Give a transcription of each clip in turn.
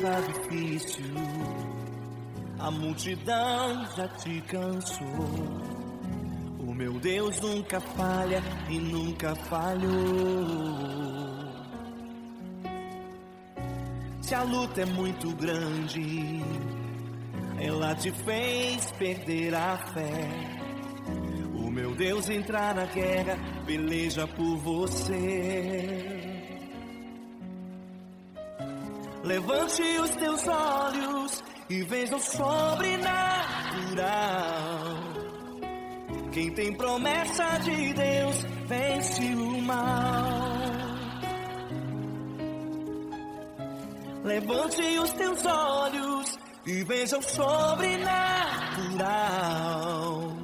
está difícil, a multidão já te cansou. O meu Deus nunca falha e nunca falhou. Se a luta é muito grande, ela te fez perder a fé. O meu Deus entrar na guerra, peleja por você. Levante os teus olhos e veja o sobrenatural. Quem tem promessa de Deus vence o mal. Levante os teus olhos e veja o sobrenatural.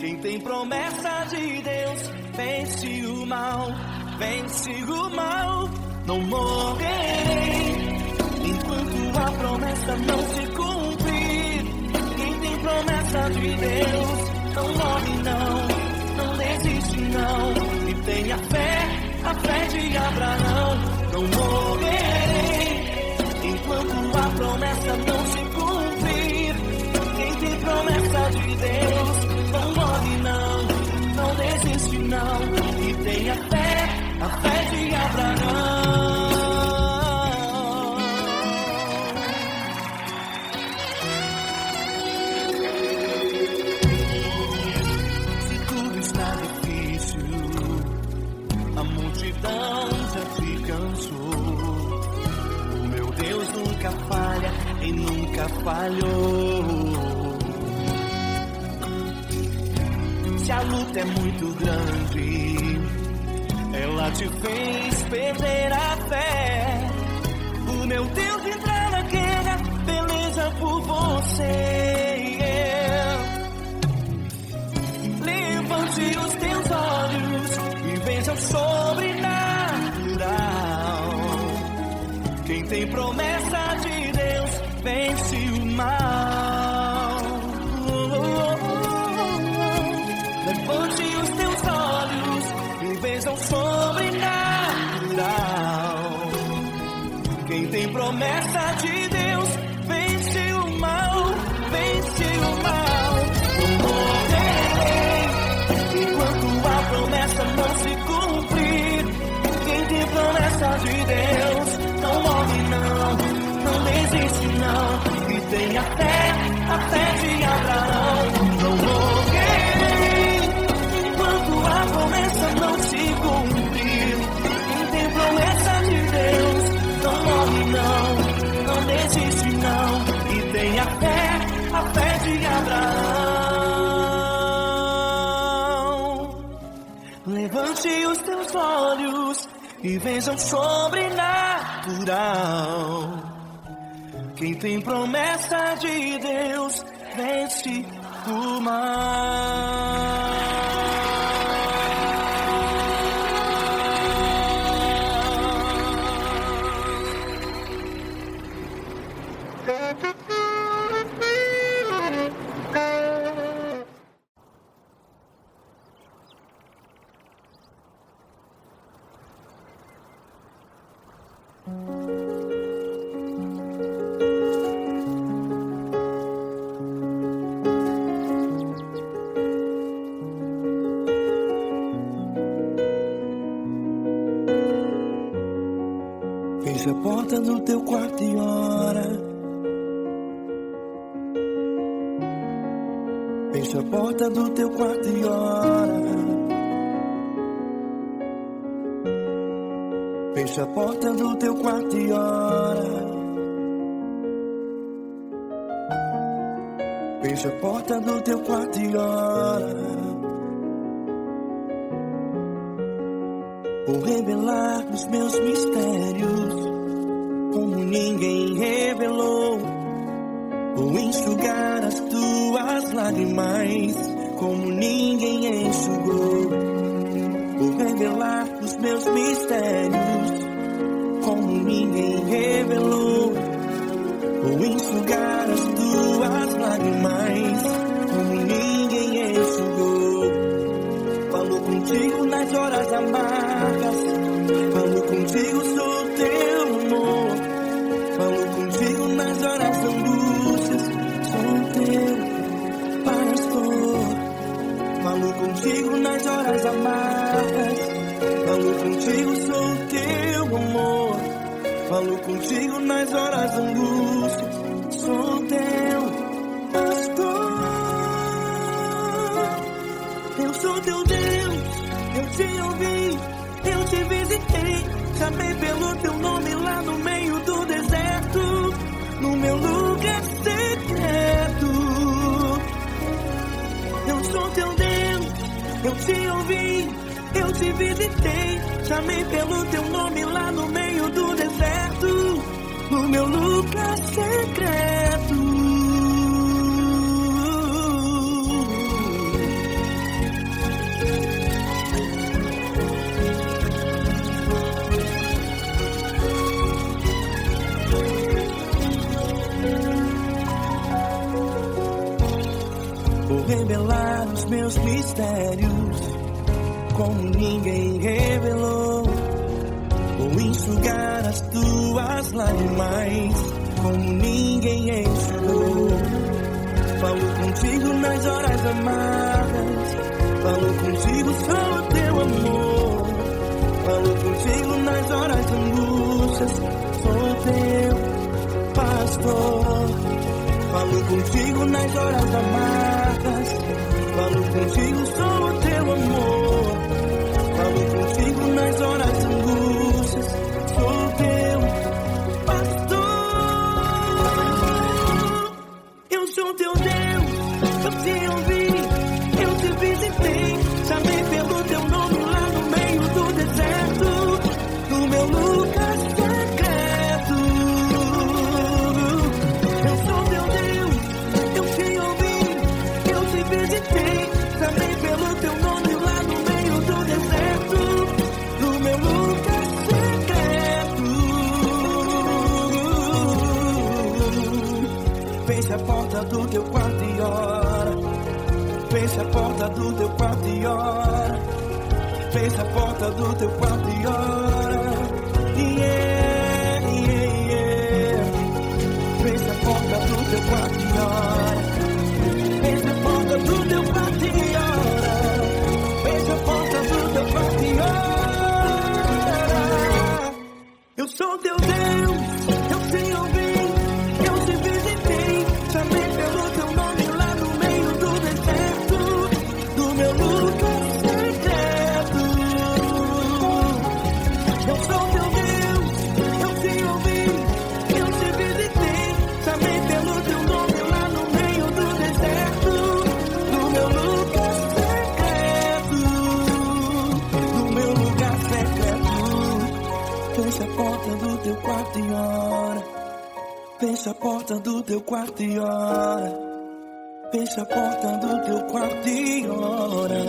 Quem tem promessa de Deus vence o mal, vence o mal. Não morrerei enquanto a promessa não se cumprir. Quem tem promessa de Deus não morre não, não desiste não. E tenha fé, a fé de Abraão. Não morrerei enquanto a promessa não se cumprir. Quem tem promessa de Deus não morre não, não desiste não. E tenha fé, a fé de Abraão. Se tudo está difícil, a multidão já te cansou. O meu Deus nunca falha e nunca falhou. Se a luta é muito grande, ela te fez perder a fé. O meu Deus entrar na guerra, beleza por você. Levante os teus olhos e veja o sobrenatural. Quem tem promessa de Deus vence o mal. Levante os teus olhos e veja o sobrenatural. Quem tem promessa de Deus vence o mal, vence o mal. Não morrerei enquanto a promessa não se cumprir. Quem tem promessa de Deus não morre não, não desiste não. E tenha fé, a fé de Abraão. Não morrerei enquanto a promessa não se cumprir. Quem tem promessa de Deus não morre não, não desiste não. E tenha fé, a fé de Abraão. Levante os teus olhos e veja o sobrenatural. Quem tem promessa de Deus vence o mal. Fecha a porta do teu quarto e ora. Fecha a porta do teu quarto e ora. Fecha a porta do teu quarto e ora. Fecha a porta do teu quarto e ora. Vou revelar os meus mistérios como ninguém revelou. Vou enxugar as tuas lágrimas como ninguém enxugou. Vou revelar os meus mistérios como ninguém revelou. Vou enxugar as tuas lágrimas como ninguém enxugou. Falo contigo nas horas amargas, falo contigo sobre teu amor. Falo contigo Falo contigo nas horas da angústia. Sou teu pastor. Eu sou teu Deus. Eu te ouvi, eu te visitei. Chamei pelo teu nome lá no meio do deserto, no meu lugar secreto. Eu sou teu Deus. Eu te ouvi, eu te visitei. Chamei pelo teu nome lá no meio do deserto, no meu lugar secreto. Vou revelar os meus mistérios como ninguém revelou. Vou enxugar as tuas lágrimas como ninguém enxugou. Falo contigo nas horas amargas. Falo contigo só o teu amor. Falo contigo nas horas angústias. Sou teu pastor. Falo contigo nas horas amargas. Falo contigo só o teu amor. Falo contigo nas horas angústias. Sou teu pastor. Eu sou teu Deus. Eu te ouvi, eu te visitei. Chamei pelo teu nome lá no meio do deserto, no meu lugar secreto. Eu sou teu Deus. Eu te ouvi, eu te visitei. Chamei pelo teu nome lá no meio do deserto, no meu lugar secreto. Feche a porta do teu quarto e ora. Feche a porta do teu quarto e ora. Feche a porta do teu quarto e ora. Yeah, yeah, yeah. Feche a porta do teu quarto e ora. Feche a porta do teu quarto e ora. Feche a porta do teu quarto e ora. Eu sou teu Deus. Eu te ouvi, eu te visitei. Chamei pelo teu nome lá no meio do deserto, do meu lugar secreto. Eu sou teu Deus. Eu te ouvi, eu te visitei. Chamei pelo teu nome lá no meio do deserto, do meu lugar secreto, do meu lugar secreto. Fecha a porta do teu quarto e ora. Fecha a porta do teu quarto e ora. Fecha a porta do teu quarto e ora.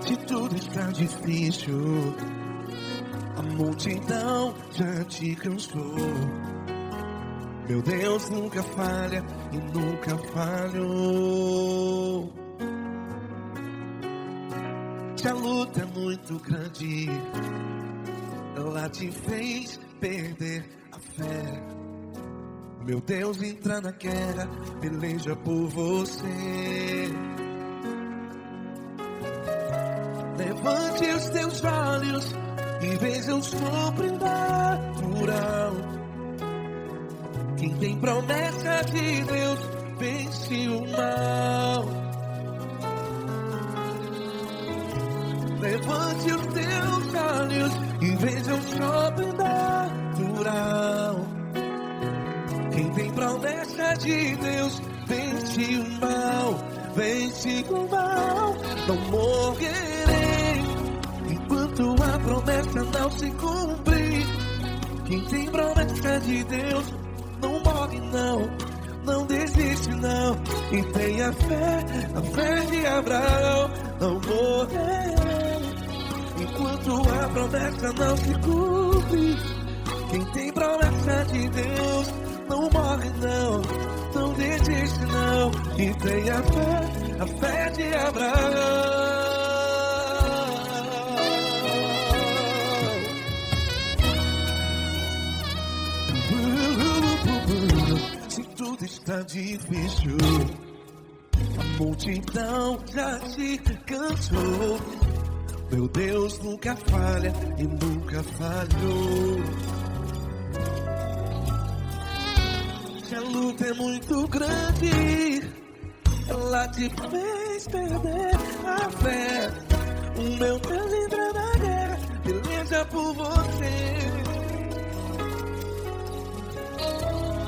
Se tudo está difícil, a multidão já te cansou. Meu Deus nunca falha e nunca falhou. Se a luta é muito grande, ela te fez perder a fé. Meu Deus entra na guerra, peleja por você. Levante os teus olhos e veja o sobrenatural. Quem tem promessa de Deus vence o mal. Levante os teus olhos e veja o sobrenatural. Quem tem promessa de Deus vence o mal. Vence o mal. Não morrerei enquanto a promessa não se cumprir. Quem tem promessa de Deus não morre não, não desiste não. e tenha fé, a fé de Abraão. Não morrerei enquanto a promessa não se cumpre. Quem tem promessa de Deus não morre não, não desiste não, e tenha fé, a fé de Abraão. Se tudo está difícil, a multidão já se cansou, meu Deus nunca falha e nunca falhou. Se a luta é muito grande, ela te fez perder a fé. O meu Deus entra na guerra, peleja por você.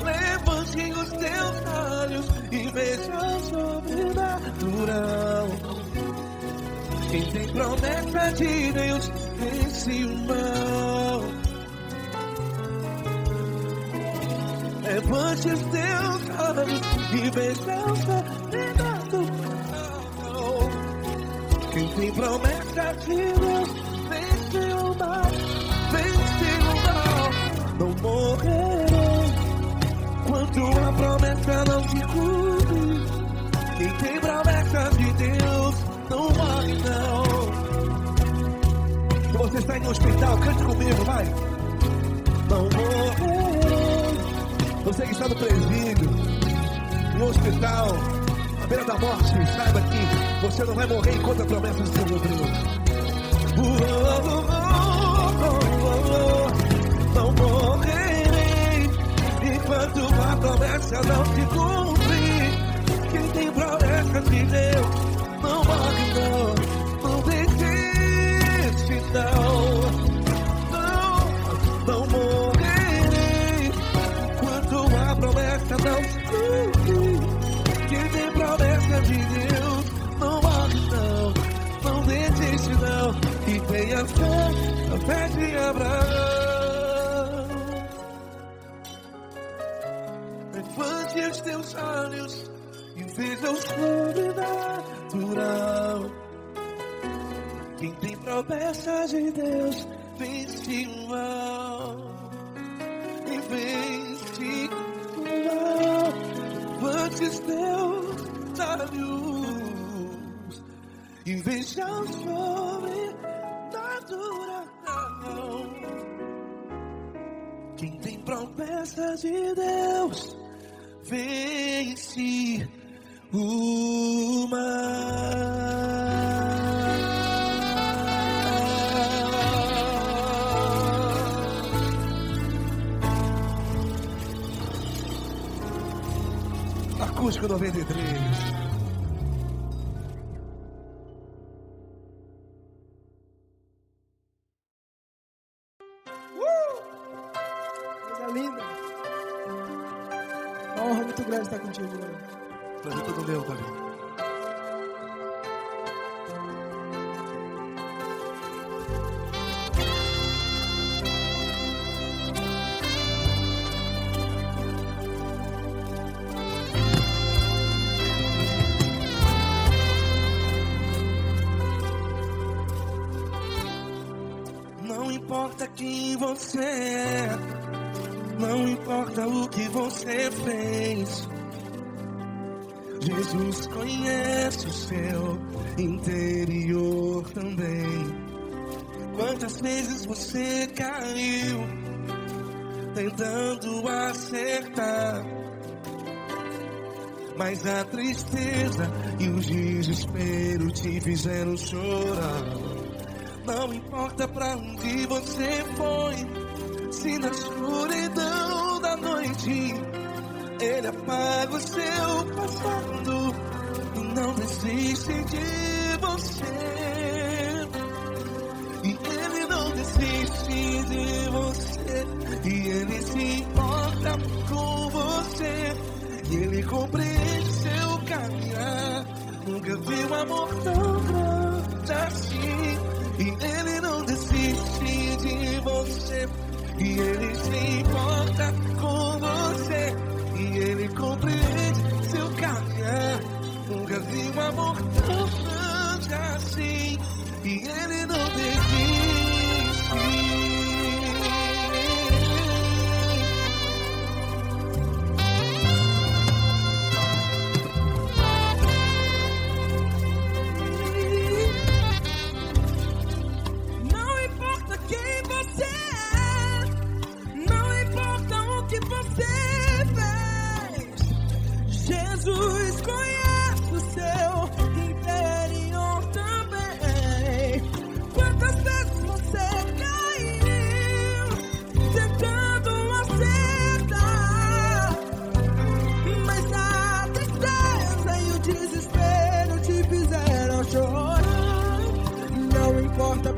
Levante os teus olhos e veja o sobrenatural. Quem tem promessa de Deus vence o mal. Levante os teus olhos e veja o sobrenatural. Quem tem promessa de Deus vence o mal, vence o mal. Não morrerei quando a promessa não se cumpre. Quem tem promessa de Deus não morre não. Se você está em um hospital, cante comigo, vai. Não morrerei. Você que está no presídio, no hospital, à beira da morte, saiba que você não vai morrer enquanto a promessa se cumprir. Não morrerei enquanto a promessa não se cumprir. Quem tem promessa de Deus não morre não, não desiste não. Não morrerei enquanto a promessa não se cumprir. Quem tem promessa de Deus não morre não, não desiste não, e tenha fé, a fé de Abraão. Levante os teus olhos e veja o sobrenatural. Quem tem promessa de Deus vence o mal, e vence o mal. Levante os teus olhos e veja o sobrenatural. Quem tem promessa de Deus vence o mal. Acústico 93. Coisa linda. Uma honra muito grande estar contigo, Lord. Prazer todo meu, Fabinho. Não importa quem você é, não importa o que você fez, Jesus conhece o seu interior também. Quantas vezes você caiu tentando acertar, mas a tristeza e o desespero te fizeram chorar. Não importa pra onde você foi, se na escuridão da noite Ele apaga o seu passado e não desiste de você. E Ele não desiste de você, e Ele se importa com você, e Ele compreende seu caminhar. Nunca vi um amor tão grande assim. E Ele não desiste de você, e Ele se importa com você, e Ele compreende seu caminhar.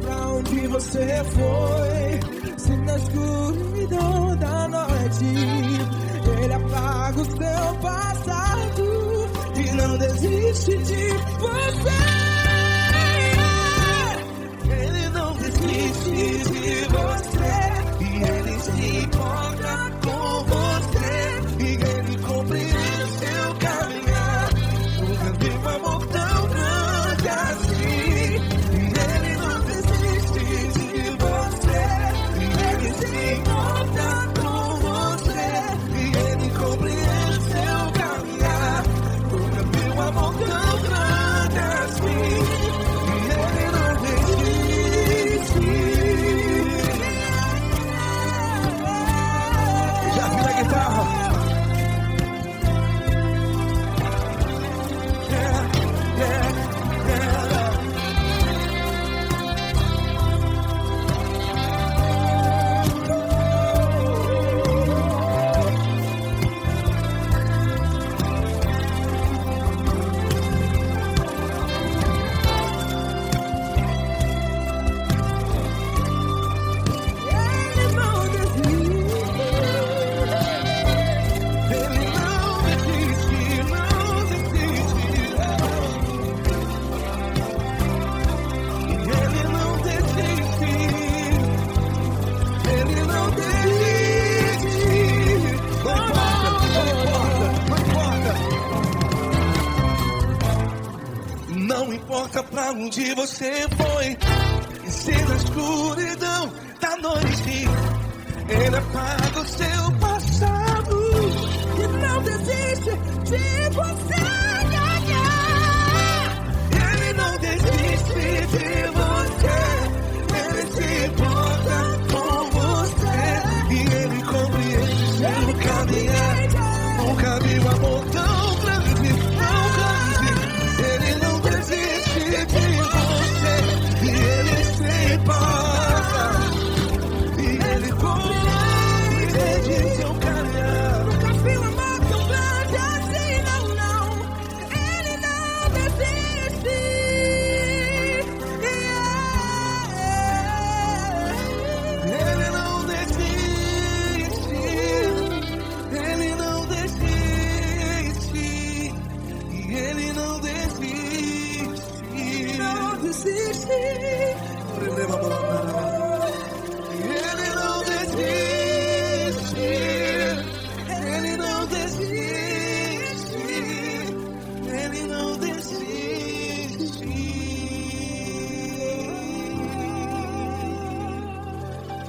pra onde você foi. Se na escuridão da noite Ele apaga o seu passado e não desiste de você. Ele não desiste de você e Ele se importa com você e Ele compreende seu caminhar. Nunca vi um amor tão grande assim. E Ele não desiste de você e Ele se importa com você e Ele compreende seu caminhar. Nunca vi um amor tão grande assim. E Ele não desiste. Já vi na guitarra. Não importa pra onde você foi, e se na escuridão da noite Ele apaga o seu passado e não desiste de você. Ele não desiste de você, Ele se importa com você e Ele compreende seu caminhar. Nunca vi um amor tão grande, tão grande. Ele não desiste de você e Ele se importa e Ele compreende seu caminhar. Nunca vi um amor tão grande assim, não, não. Ele não desiste. Ele não desiste. Ele não desiste. E Ele não desiste. Não desiste. Ele não desiste. Ele não desiste. Ele não desiste.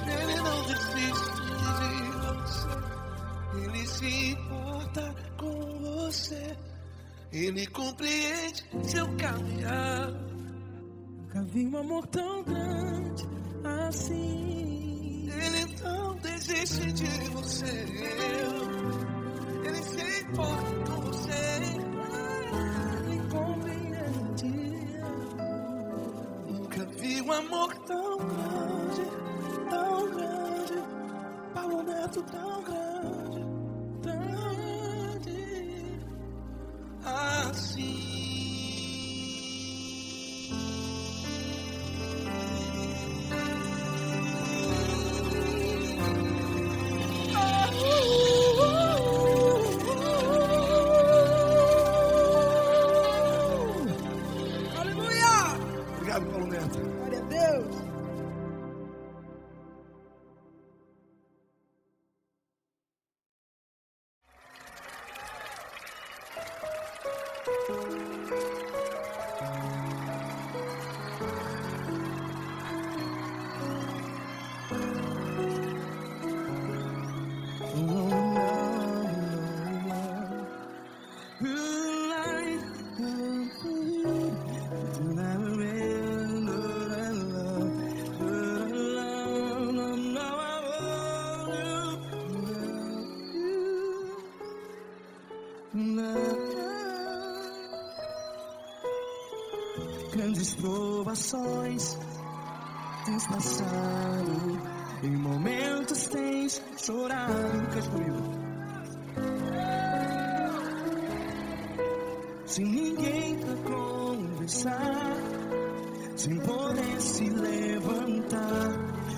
Ele não desiste de você. Ele se importa com você. Ele compreende seu caminhar. Nunca vi um amor tão grande assim. Ele não desiste de você. Ele se importa com você. Ele compreende. Nunca vi um amor tão grande, tão grande. Paulo Neto tão grande, tão grande assim. Obrigado, Paulo Neto. Glória a Deus. Grandes provações tens passado, em momentos tens chorado. Cante comigo. Sem ninguém pra conversar, sem poder se levantar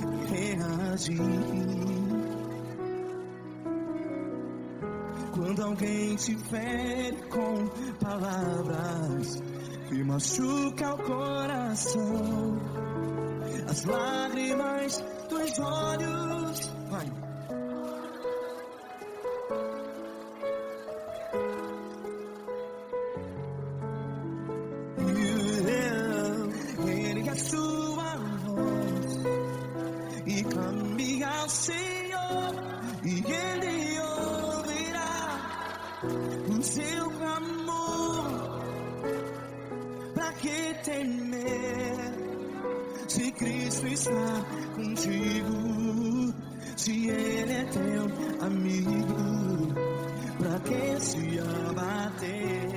e reagir. Quando alguém te fere com palavras que machuca o coração, as lágrimas dos olhos, vai. Ergue a sua voz e clame ao Senhor, e Ele ouvirá o seu clamor. Pra que temer, se Cristo está contigo, se Ele é teu amigo? Pra que se abater?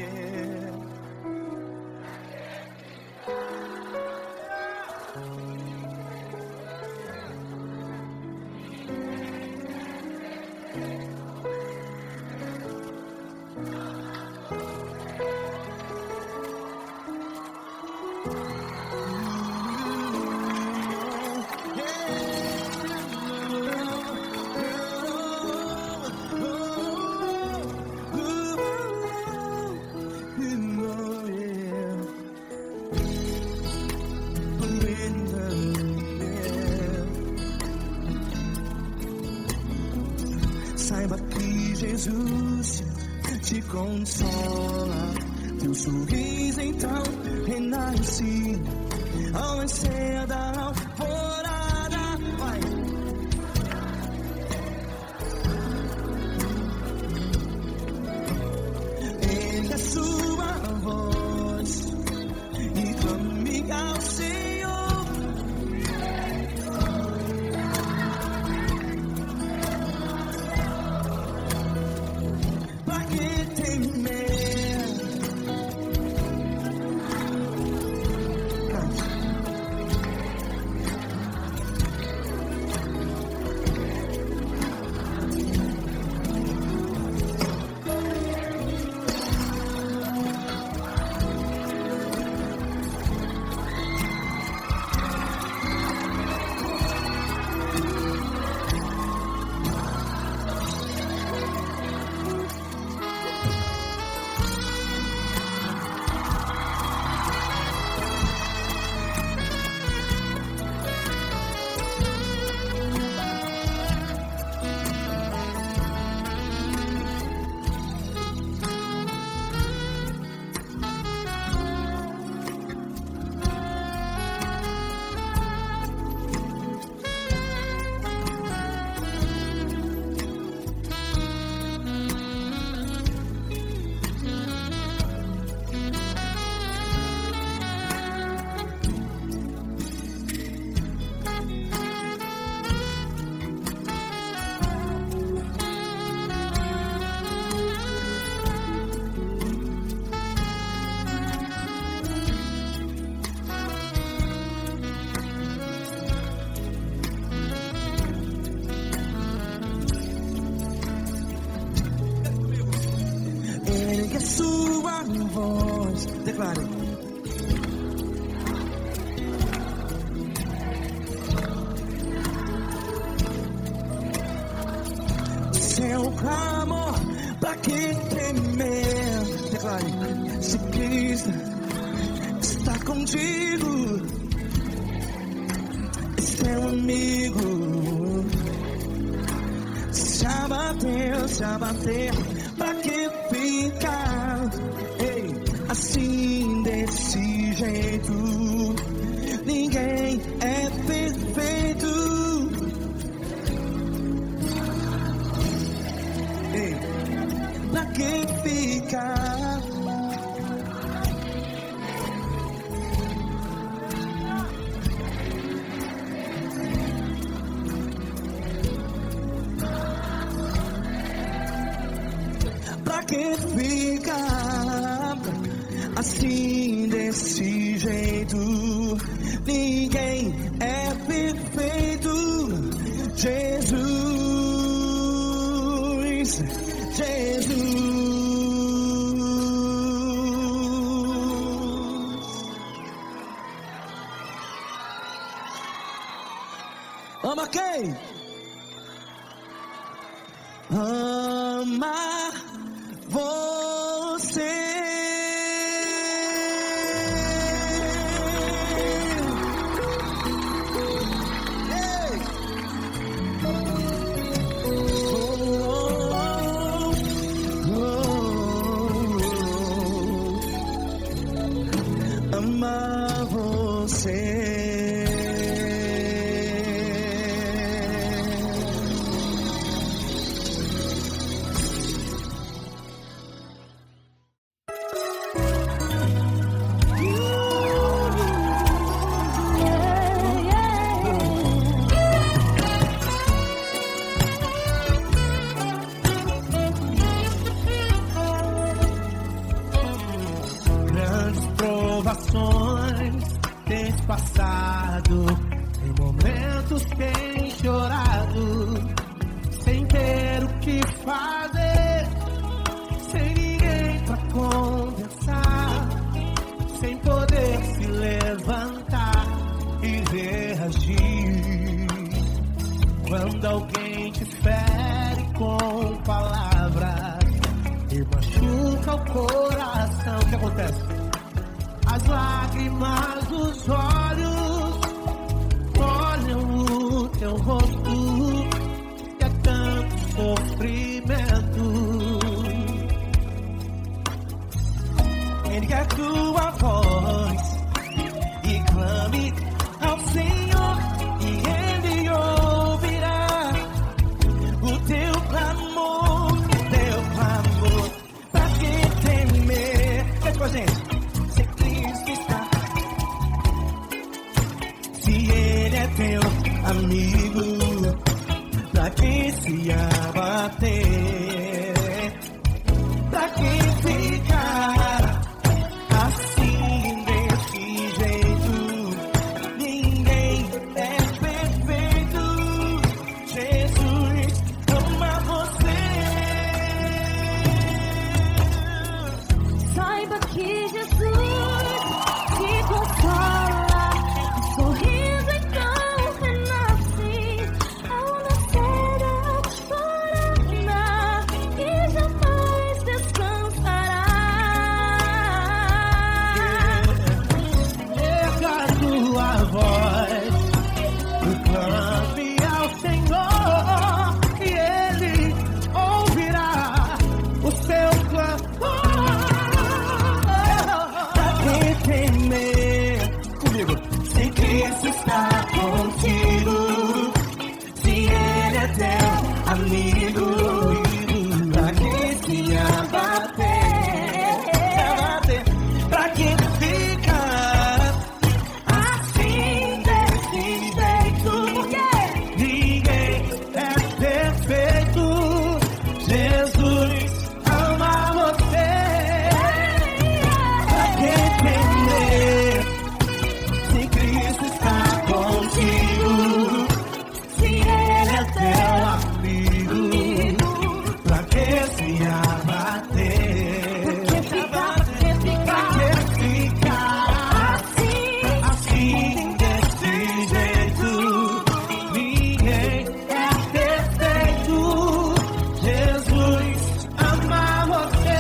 Saiba que Jesus te consola, teu sorriso então renasce ao nascer da alvorada. Vai. Ergue a sua voz e clame ao Senhor. Ergue a sua voz, declare. Seu clamor, pra que temer? Declare. Se Cristo está contigo, seu amigo. Se abater, pra que ficar, ei, assim desse jeito? Ninguém é perfeito. Ei, pra que ficar? Pra que ficar assim desse jeito? Ninguém é perfeito. Jesus, Jesus. Ama quem? Ama você. Amar você. Provações tens passado, em momentos tens chorado, sem ter o que fazer, sem ninguém pra conversar, sem poder se levantar e reagir. Quando alguém te fere com palavras e machuca o coração, o que acontece? As lágrimas dos olhos molham o teu rosto, e é tanto sofrimento. Ergue a tua voz e clame ao Senhor, e Ele ouvirá o teu clamor, pra que temer? Cante com a gente. Teu amigo, pra que se abater? Pra que ficar assim desse jeito? Ninguém é perfeito. Jesus ama você. Saiba que Jesus te consola, sorrindo então. Amigo, pra que se abater? Pra que ficar assim desse jeito? Porque ninguém é perfeito. Jesus ama você. Pra que temer se Cristo está contigo? Se Ele é teu amigo, pra que se abater? Pra que ficar assim desse jeito? Ninguém é perfeito. Jesus ama você.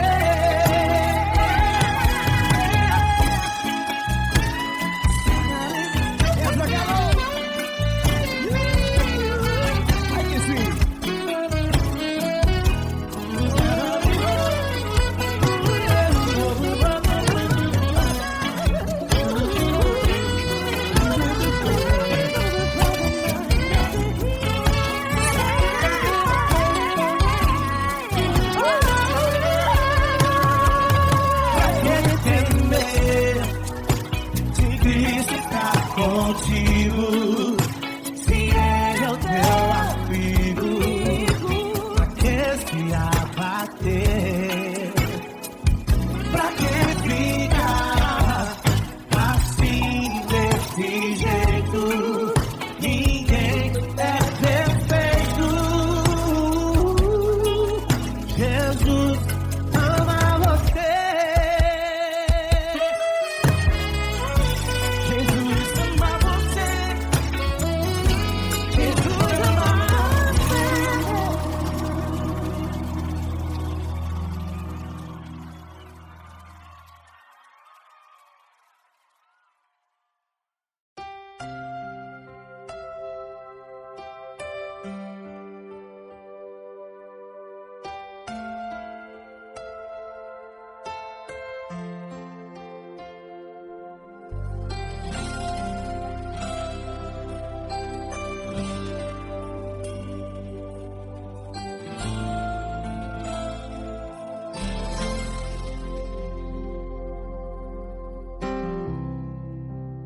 Contigo, se Ele é o teu amigo, pra que se abater? Pra que ficar assim desse jeito? Ninguém é perfeito. Jesus ama você. Jesus ama você.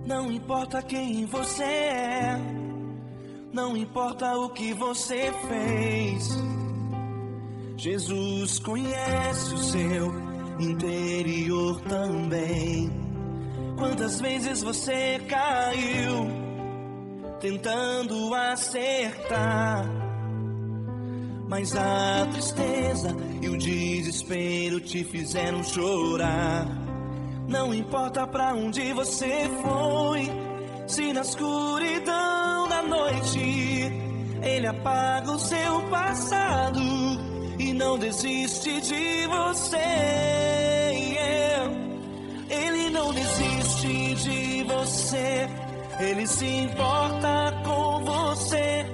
Não importa quem você é, não importa o que você fez, Jesus conhece o seu interior também. Quantas vezes você caiu tentando acertar, mas a tristeza e o desespero te fizeram chorar. Não importa pra onde você foi, se na escuridão da noite Ele apaga o seu passado e não desiste de você. Ele não desiste de você, Ele se importa com você,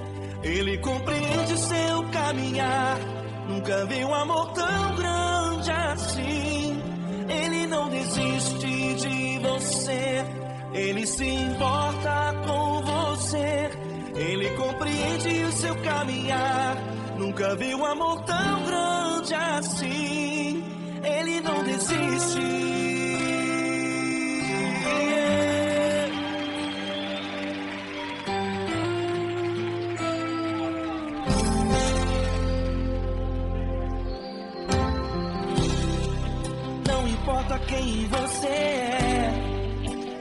Ele compreende seu caminhar. Nunca vi um amor tão grande assim. Ele não desiste de você, Ele se importa com você, Ele compreende o seu caminhar. Nunca vi um amor tão grande assim. Ele não desiste. Não importa quem você é,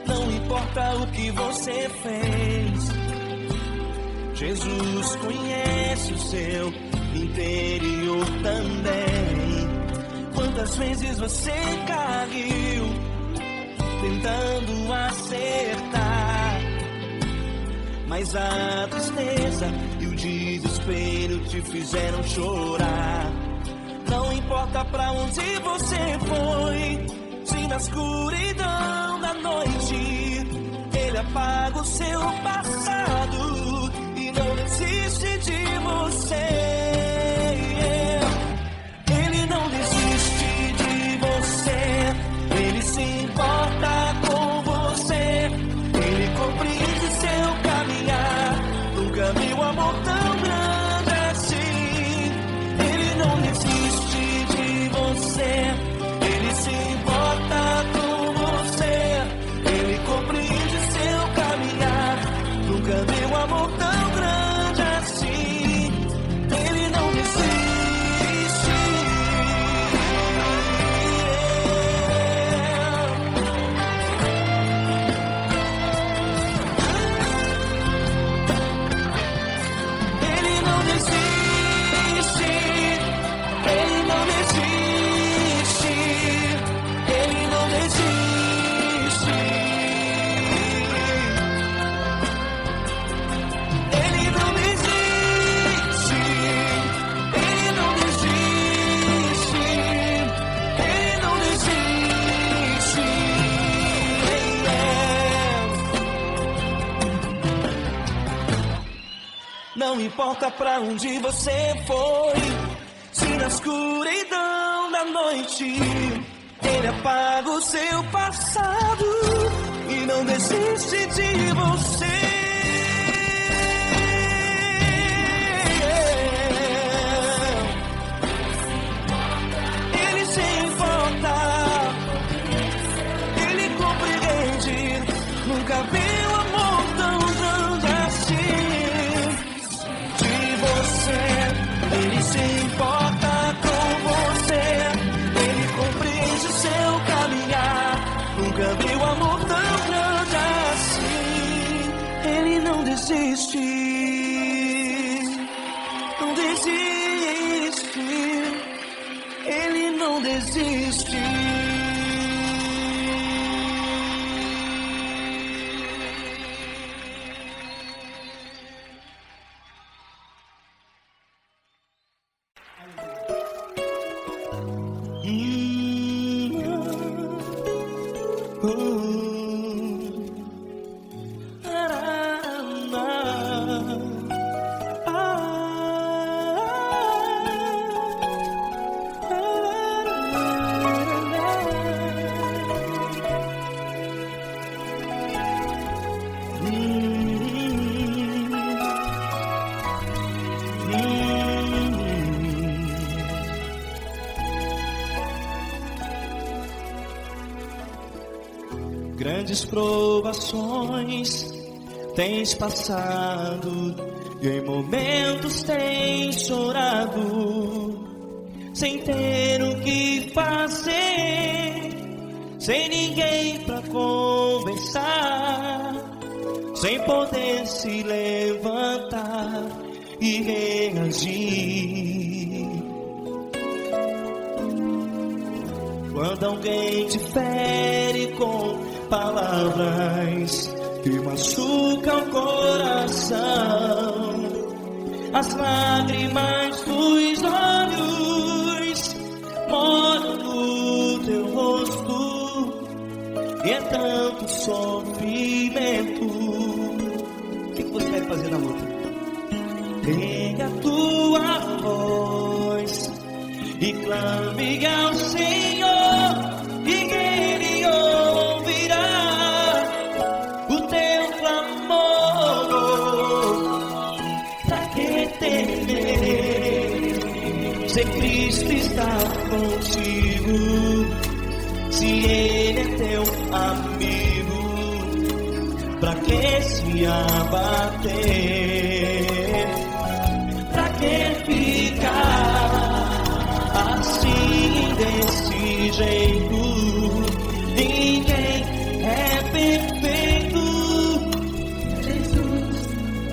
não importa o que você fez, Jesus conhece o seu interior também. Quantas vezes você caiu tentando acertar, mas a tristeza e o desespero te fizeram chorar. Não importa pra onde você foi, se na escuridão da noite Ele apaga o seu passado e não desiste de você. Ele não desiste de você, Ele se importa com você, Ele compreende seu caminhar. Nunca vi um amor tão grande assim. Ele não desiste de você, Ele se importa com você, Ele compreende seu caminhar. Nunca vi um amor tão grande assim. Ele não desiste. Ele não desiste. Ele não desiste. Ele não desiste. Ele não desiste. Ele não desiste. Ele não desiste. Não importa pra onde você foi, se na escuridão da noite Ele apaga o seu passado e não desiste de você. Ele se importa, Ele compreende. Nunca vi um amor tão grande assim. De você, Ele se importa com você, Ele compreende seu caminhar. Nunca vi um amor tão grande assim. Ele não desiste, não desiste, Ele não desiste. Grandes provações tens passado e em momentos tens chorado, sem ter o que fazer, sem ninguém pra conversar, sem poder se levantar e reagir. Quando alguém te fere com palavras que machucam o coração, as lágrimas dos olhos molham no teu rosto, e é tanto sofrimento. O que você vai fazer na luta? Pega a tua voz e clame ao Senhor, e Ele ouvirá o teu clamor. Pra que temer, se Cristo está contigo, se Ele é teu amigo? Pra que se abater? Pra que ficar assim, desse jeito? Ninguém é perfeito. Jesus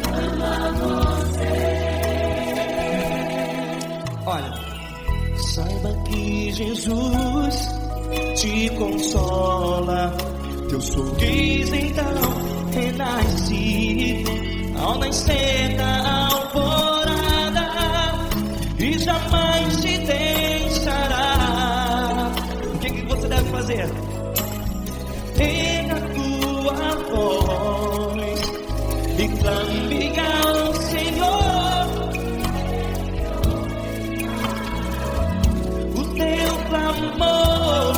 ama você. Olha, saiba que Jesus te consola. Teu sorriso então renasce ao nascer da alvorada, e jamais te deixará. O que você deve fazer? Pega a tua voz e clame ao Senhor, o teu clamor.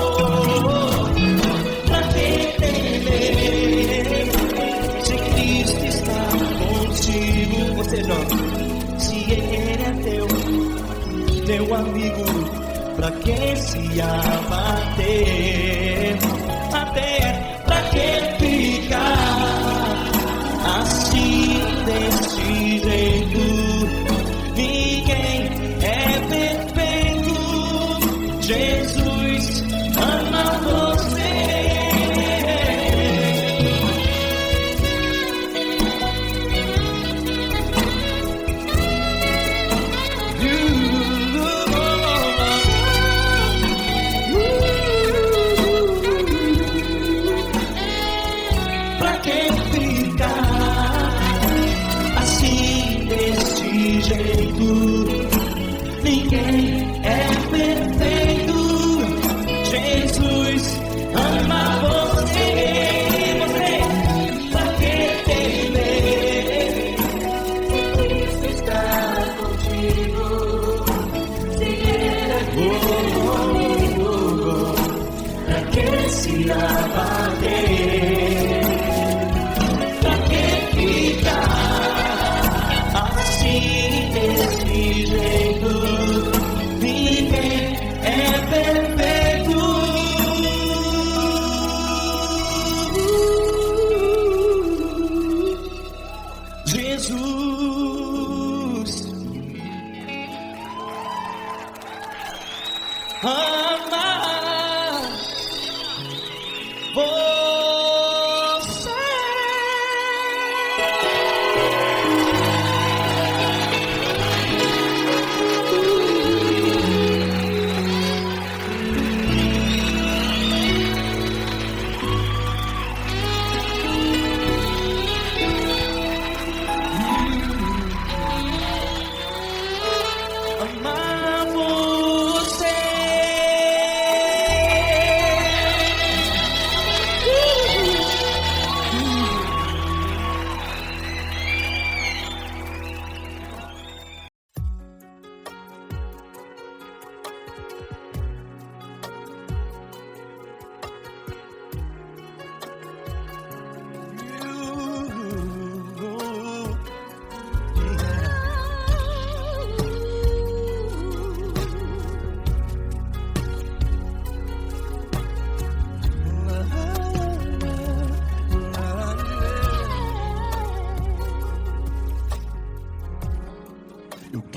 Pra que temer, se Cristo está contigo? Você joga. Se Ele é teu amigo, pra que se abater? Até pra que ficar assim, desse jeito? Ninguém é perfeito. Jesus ama você. Pra que ficar assim, desse jeito? Ninguém é perfeito. Jesus ama você. Pra que temer? Cristo está contigo. Se Ele é teu amigo, pra que se abater? Pra que ficar assim, desse jeito? Ninguém é perfeito. Jesus ama você.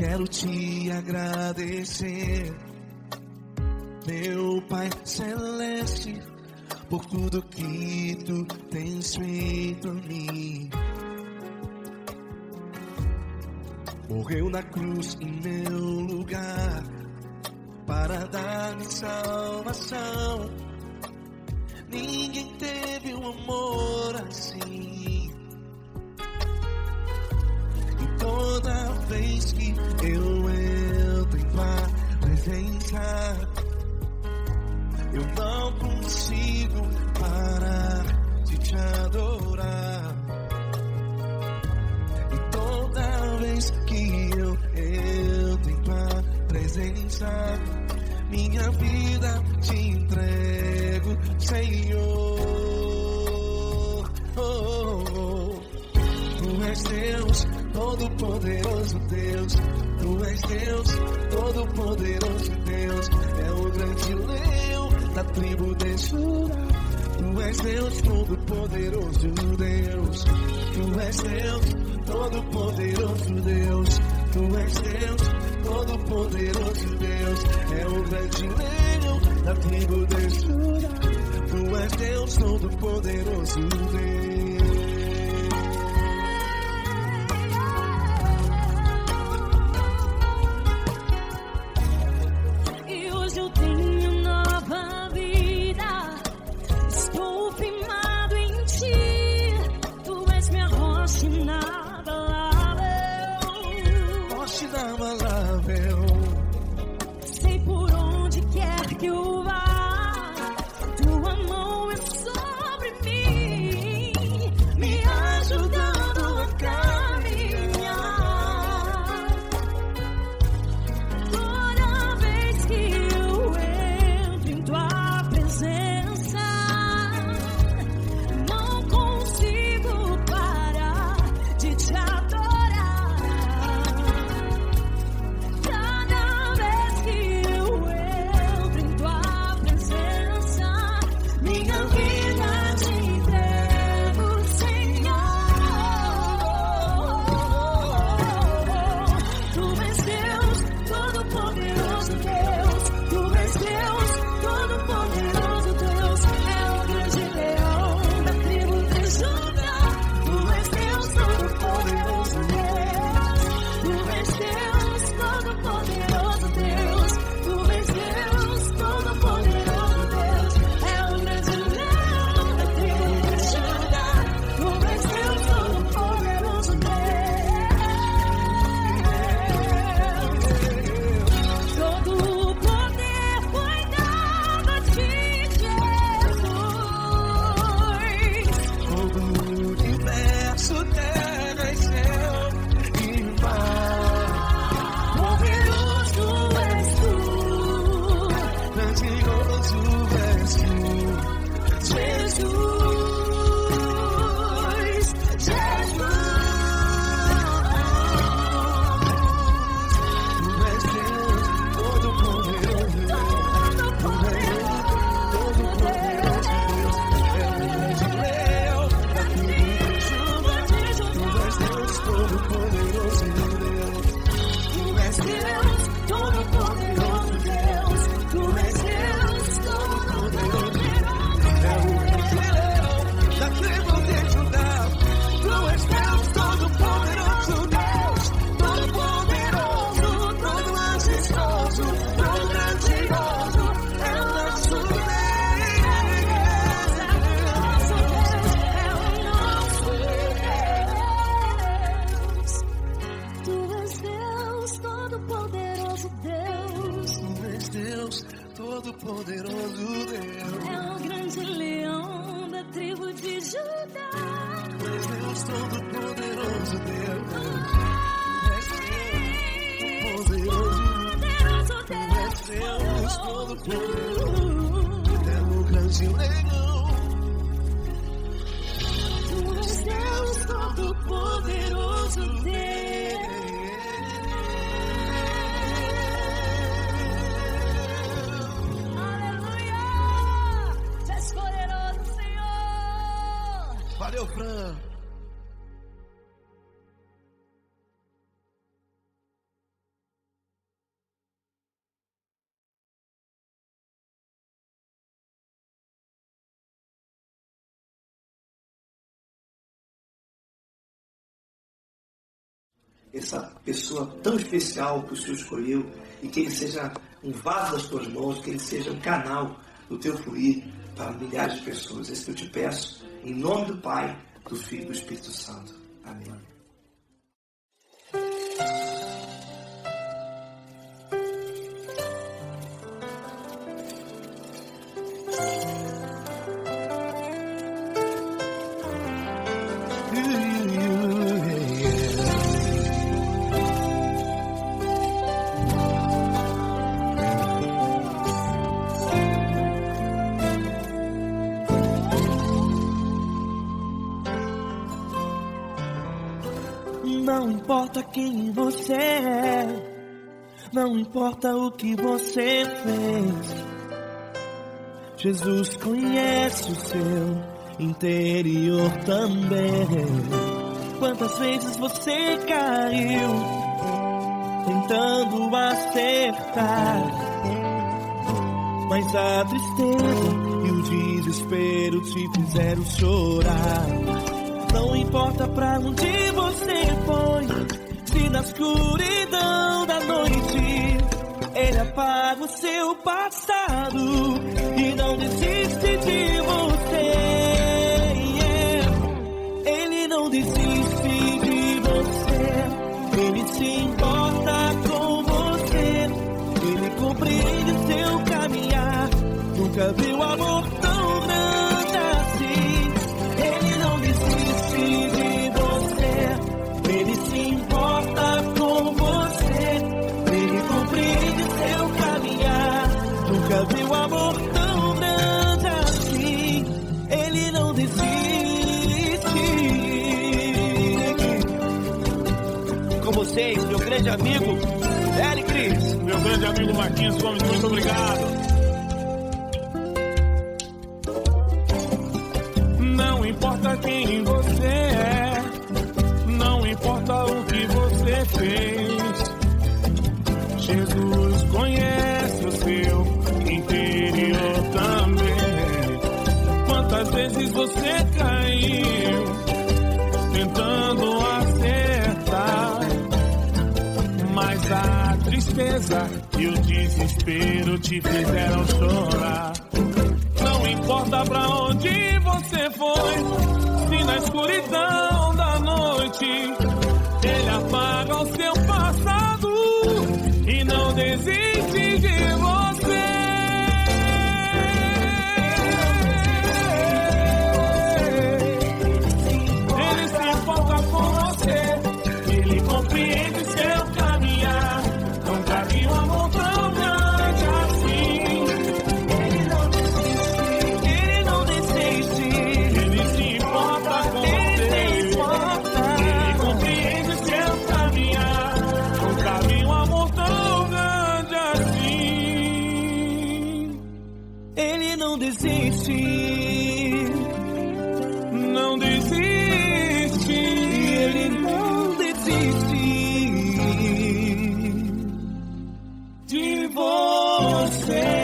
quero te agradecer, meu Pai Celeste, por tudo que tu tens feito a mim. Morreu na cruz em meu lugar para dar-me salvação. Ninguém teve um amor assim. E toda vez que eu entro em tua presença, eu não consigo parar de te adorar. E toda vez que eu entro em tua presença, minha vida te entrego, Senhor. Tu és Deus, Todo-Poderoso Deus. Tu és Deus, Todo-Poderoso Deus. É o grande leão da tribo de Judá. Tu és Deus, Todo-Poderoso Deus. Tu és Deus, Todo-Poderoso Deus. Tu és Deus, Todo-Poderoso Deus. É o grande leão da tribo de Judá. Tu és Deus, Todo-Poderoso Deus. E hoje eu tenho nova vida. Estou firmado em ti. Tu és minha rocha inabalável. Rocha inabalável. Sei por onde quer que eu vá, tua mão é sobre mim, me ajudando a caminhar. Toda vez que eu entro em tua presença, não consigo parar de te adorar. Cada vez que eu entro em tua presença, minha vida te entrego, Senhor. Tu és Deus, Todo-Poderoso Deus. Tu és Deus, Todo-Poderoso Deus. É o grande leão da tribo de Judá. Tu és Deus, Todo-Poderoso Deus. Tu és Deus, Todo-Poderoso Deus. Tu és Deus, Todo-Poderoso Deus. É o grande leão da tribo de Judá. Tu és Deus, Todo-Poderoso Deus. Todo o poder foi dado a ti, Jesus. Todo o universo, terra e céu e mar. Poderoso és tu, Grandioso és tu, Jesus. Tu és Deus, Todo-Poderoso Deus. Todo-Poderoso Deus. É o grande leão da tribo de Judá. Tu és Deus, Todo-Poderoso Deus. Tu és Deus, Todo-Poderoso Deus. Tu és Deus, Todo-Poderoso É o grande leão da tribo de Judá. Tu és Deus, Todo-Poderoso Deus. Todo-Poderoso, todo majestoso, todo grandioso. É o nosso Deus. Tu és Deus, Todo-Poderoso Deus. Tu és Deus, Todo-Poderoso Deus. É o grande leão da tribo de Judá. Tu és Deus, Todo-Poderoso Deus. Tu és Deus, Poderoso Tu és Deus, Todo-Poderoso. É o grande leão. Tu és Deus, Todo-Poderoso Deus. Aleluia! Tu és poderoso, Senhor. Valeu, Fran. essa pessoa tão especial que o Senhor escolheu, e que ele seja um vaso das tuas mãos, que ele seja um canal do teu fluir para milhares de pessoas. É isso que eu te peço, em nome do Pai, do Filho e do Espírito Santo. Amém. Não importa quem você é, não importa o que você fez, Jesus conhece o seu interior também. Quantas vezes você caiu tentando acertar, mas a tristeza e o desespero te fizeram chorar. Não importa pra onde você foi, se na escuridão da noite Ele apaga o seu passado e não desiste de você. Ele não desiste de você, Ele se importa com você, Ele compreende seu caminhar. Nunca viu amor tão grande assim. Ele não desiste de você, Ele se importa com você, Ele compreende seu caminhar. Nunca viu amor tão grande assim. Ele não desiste. Com vocês, meu grande amigo Eli Cris. Meu grande amigo Marquinhos Gomes, muito obrigado. Não importa quem você é, não importa o que você fez, Jesus conhece o seu interior também. Quantas vezes você caiu tentando acertar, mas a tristeza e o desespero te fizeram chorar. Não importa pra onde você foi, se na escuridão da noite Ele apaga o seu passado e não desiste de você. Ele se importa com você, Ele compreende seu caminhar. Nunca vi um amor tão grande assim. Ele não desiste, Ele se importa com você, Ele compreende seu caminhar. Nunca vi um amor tão grande assim. Ele não desiste, Não desiste, Ele não desiste de você.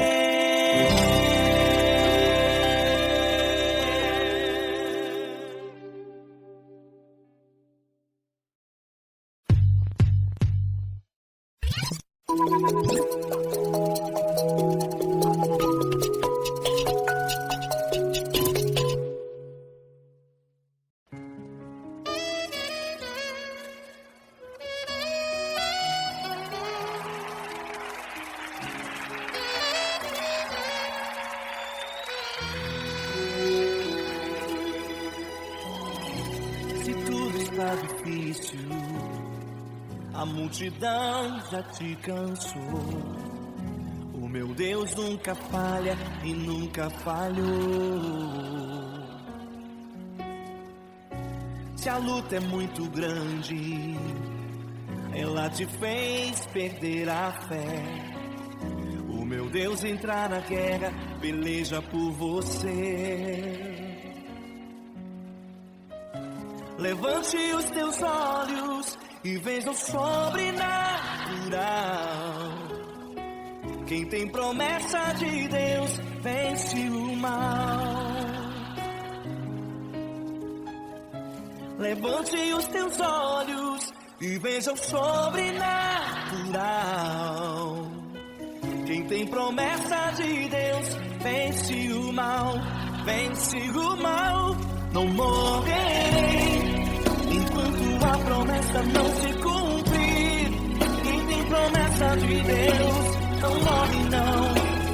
Se tudo está difícil, a multidão já te cansou. O meu Deus nunca falha e nunca falhou. Se a luta é muito grande, ela te fez perder a fé. O meu Deus entrar na guerra, peleja por você. Levante os teus olhos e veja o sobrenatural. Quem tem promessa de Deus vence o mal. Levante os teus olhos e veja o sobrenatural. Quem tem promessa de Deus vence o mal, vence o mal. Não morrerei enquanto a promessa não se cumprir. Quem tem promessa de Deus não morre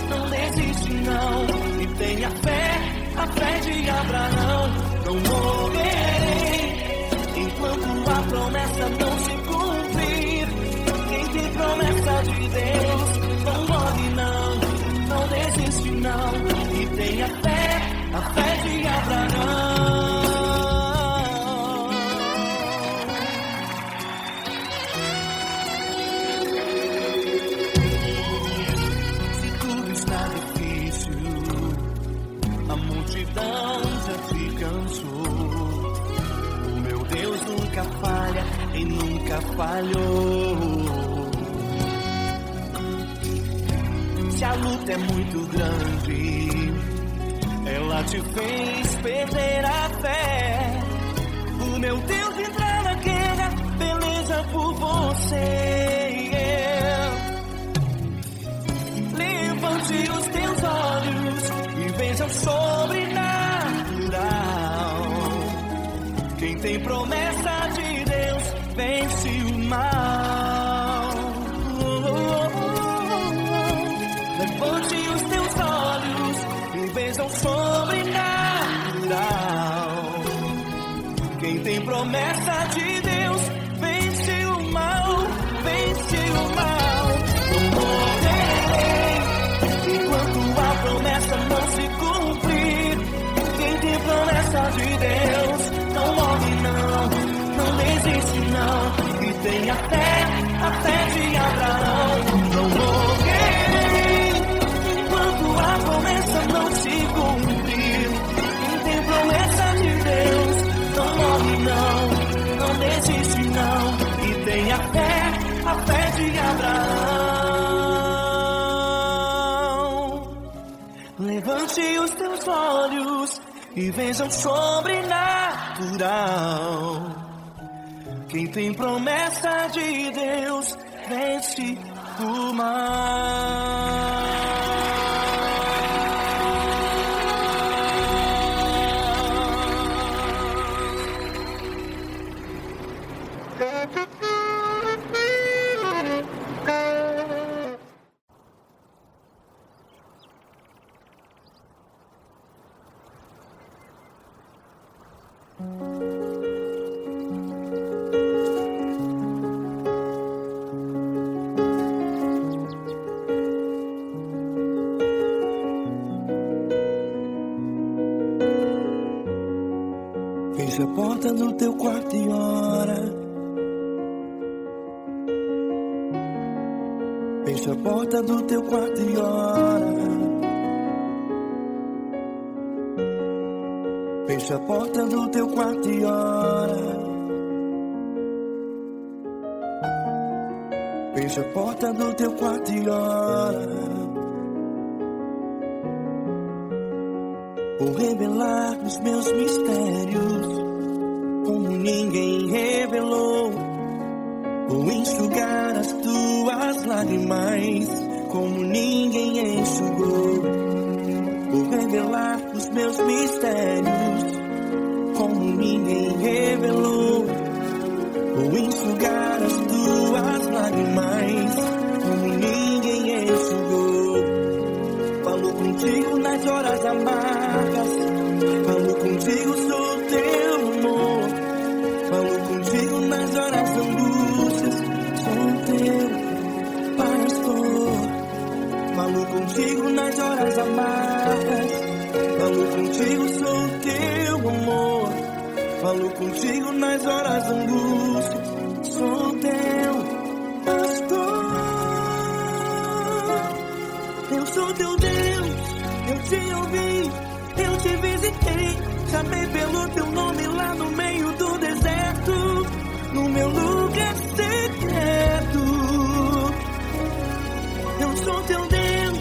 não desiste não. E tenha fé, a fé de Abraão. Não morrerei enquanto a promessa não se cumprir. Quem tem promessa de Deus não morre não desiste não. E tenha fé, a fé de Abraão. Se tudo está difícil, a multidão já se cansou. O meu Deus nunca falha e nunca falhou. Se a luta é muito grande, ela te fez perder a fé. O meu Deus entra na guerra, peleja por você. Levante os teus olhos e veja o sobrenatural. Quem tem promessa de Deus vence o mal. Levante os teus olhos e veja o sobrenatural. Quem tem promessa de Deus vence o mal, vence o mal. Não morrerei enquanto a promessa não se cumprir. Quem tem promessa de Deus não morre não desiste não. E tenha fé, a fé de Abraão. Não morrerei enquanto a promessa não se cumprir. Quem tem promessa de Deus não morre não desiste não. E tenha fé, a fé de Abraão. Levante os teus olhos e veja o sobrenatural. Quem tem promessa de Deus vence o mal. Fecha a porta do teu quarto e ora. Fecha a porta do teu quarto e ora. Fecha a porta do teu quarto e ora. Fecha a porta do teu quarto e ora. Vou revelar os meus mistérios como ninguém revelou. Vou enxugar as tuas lágrimas como ninguém enxugou. Vou revelar os meus mistérios como ninguém revelou. Vou enxugar as tuas lágrimas como ninguém enxugou. Falo contigo nas horas amargas, falo contigo, sou teu amor. Falo contigo nas horas angústias, sou teu pastor. Falo contigo nas horas amargas, falo contigo, sou teu amor. Falo contigo nas horas angústias, sou teu pastor. Eu sou teu Deus, eu te ouvi, eu te visitei. Chamei pelo teu nome lá no meio do deserto, no meu lugar secreto. Eu sou teu Deus,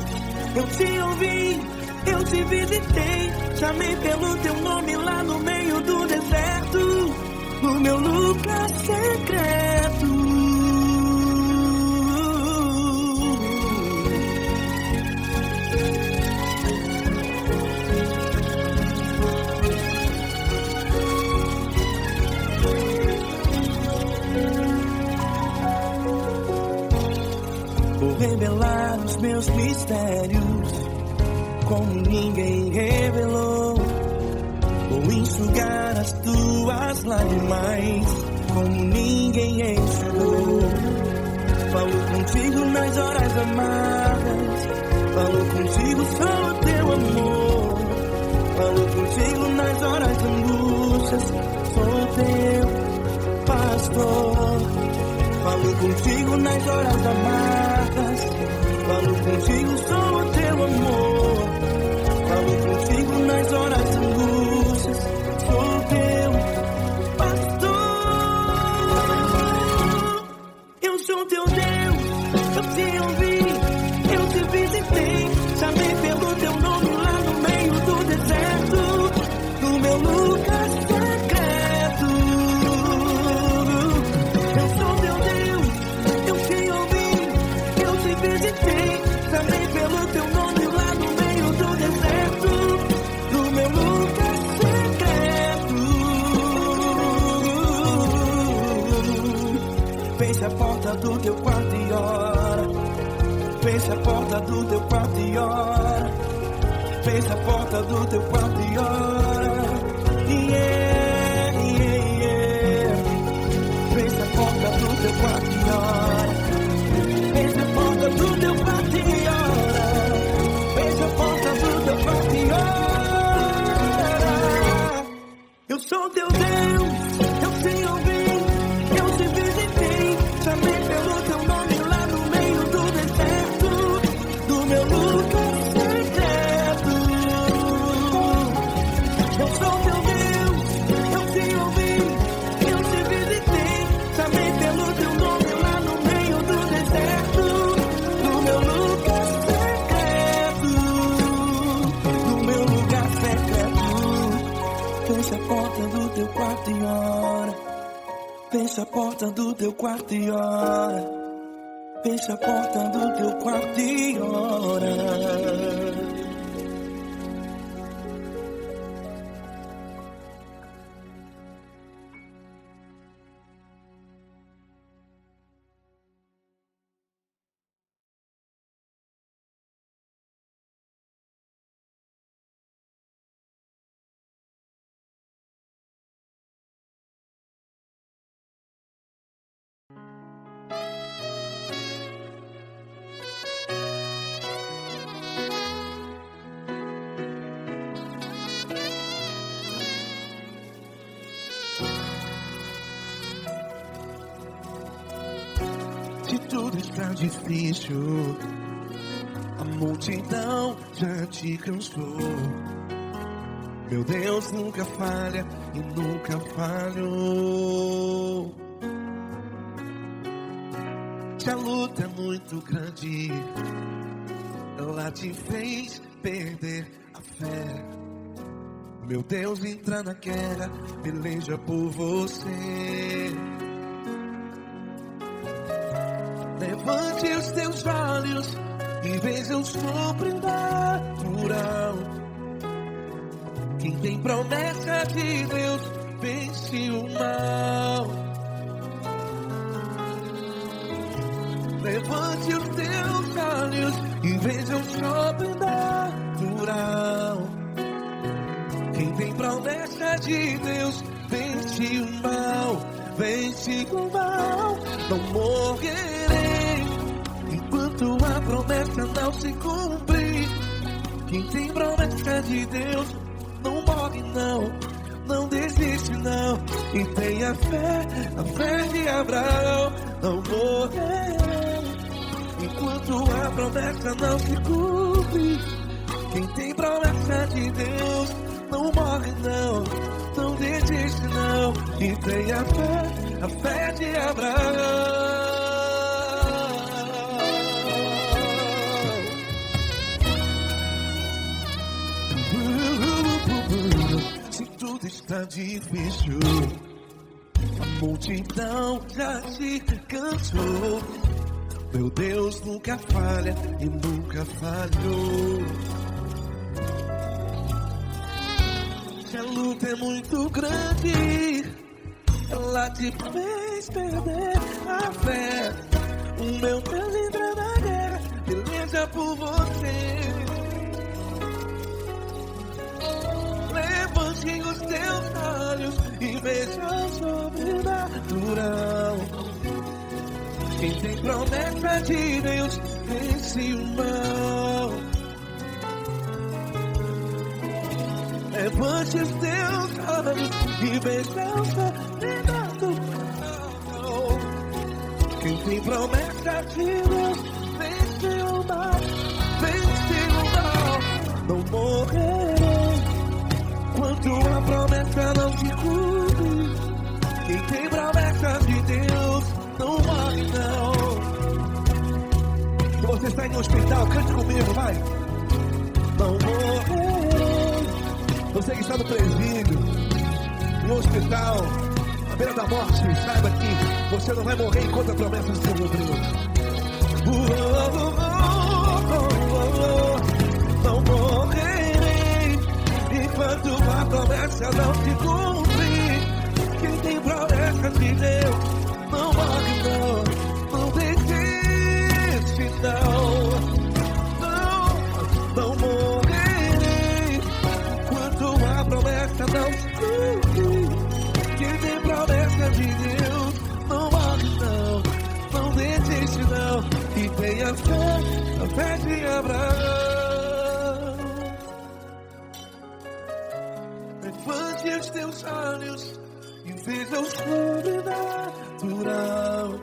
eu te ouvi, eu te visitei. Chamei pelo teu nome lá no meio do deserto, no meu lugar secreto. Vou revelar os meus mistérios como ninguém revelou. Vou enxugar as tuas lágrimas como ninguém enxugou. Falo contigo nas horas amargas, falo contigo só o teu amor. Falo contigo nas horas de angústias, sou teu pastor. Falo contigo nas horas amargas, falo contigo só o teu amor. Falo contigo nas horas de angústias, sou teu pastor. Eu sou teu Deus, eu te ouvi, eu te visitei. Chamei pelo teu nome lá no meio do deserto, no meu lugar secreto. Eu sou teu Deus, eu te ouvi, eu te visitei. Chamei pelo teu nome lá no meio do deserto, no meu lugar secreto. Feche a porta do teu quarto e ora. Feche a porta do teu quarto e ora. Feche a porta do teu quarto e ora. Yeah, yeah, yeah. Feche a porta do teu quarto e ora. Feche a porta do teu quarto e ora. Feche a porta do teu quarto e ora. Eu sou teu Deus, eu te ouvi, eu te visitei. Chamei pelo teu nome lá no meio do deserto, do meu lugar secreto. Eu sou teu Deus, eu te ouvi, eu te visitei. Chamei pelo teu nome lá no meio do deserto, do meu lugar secreto, do meu lugar secreto. Fecha a porta do teu quarto e ora. Fecha a porta do teu quarto e ora. Fecha a porta do teu quarto e ora. Se tudo está difícil, a multidão já te cansou. Meu Deus nunca falha e nunca falhou. Se a luta é muito grande, ela te fez perder a fé. Meu Deus entra na guerra, peleja por você. Levante os teus olhos e veja o sobrenatural. Quem tem promessa de Deus vence o mal. Levante os teus olhos e veja o sobrenatural. Quem tem promessa de Deus vence o mal. Vence o mal. Não morrerei enquanto a promessa não se cumprir. Quem tem promessa de Deus não morre não, não desiste não. E tenha fé, a fé de Abraão. Não morrerei enquanto a promessa não se cumpre. Quem tem promessa de Deus não morre não, não desiste não. E tenha fé, a fé de Abraão. Se tudo está difícil, A multidão já te cansou. Meu Deus nunca falha e nunca falhou. Se a luta é muito grande, ela te fez perder a fé. O meu Deus entra na guerra, peleja por você. Levante os teus olhos e veja o sobrenatural. Quem tem promessa de Deus vence o mal. Levante os teus olhos e veja o sobrenatural. Quem tem promessa de Deus vence o mal. Vence o mal. Não morrerei quando a promessa não se cumpre. Quem tem promessa de Deus não morre não. Se você está em um hospital, cante comigo, vai. Não morrerei. Você que está no presídio, em um hospital, à beira da morte, saiba que você não vai morrer enquanto a promessa se cumprir. Não morrerei enquanto a promessa não se cumprir. Quem tem promessa de Deus não morre não, não desiste não morrerei quando a promessa não se cumprir. Quem tem promessa de Deus não morre não desiste não, e tenha fé, a fé de Abraão. Levante os teus olhos e veja o sobrenatural.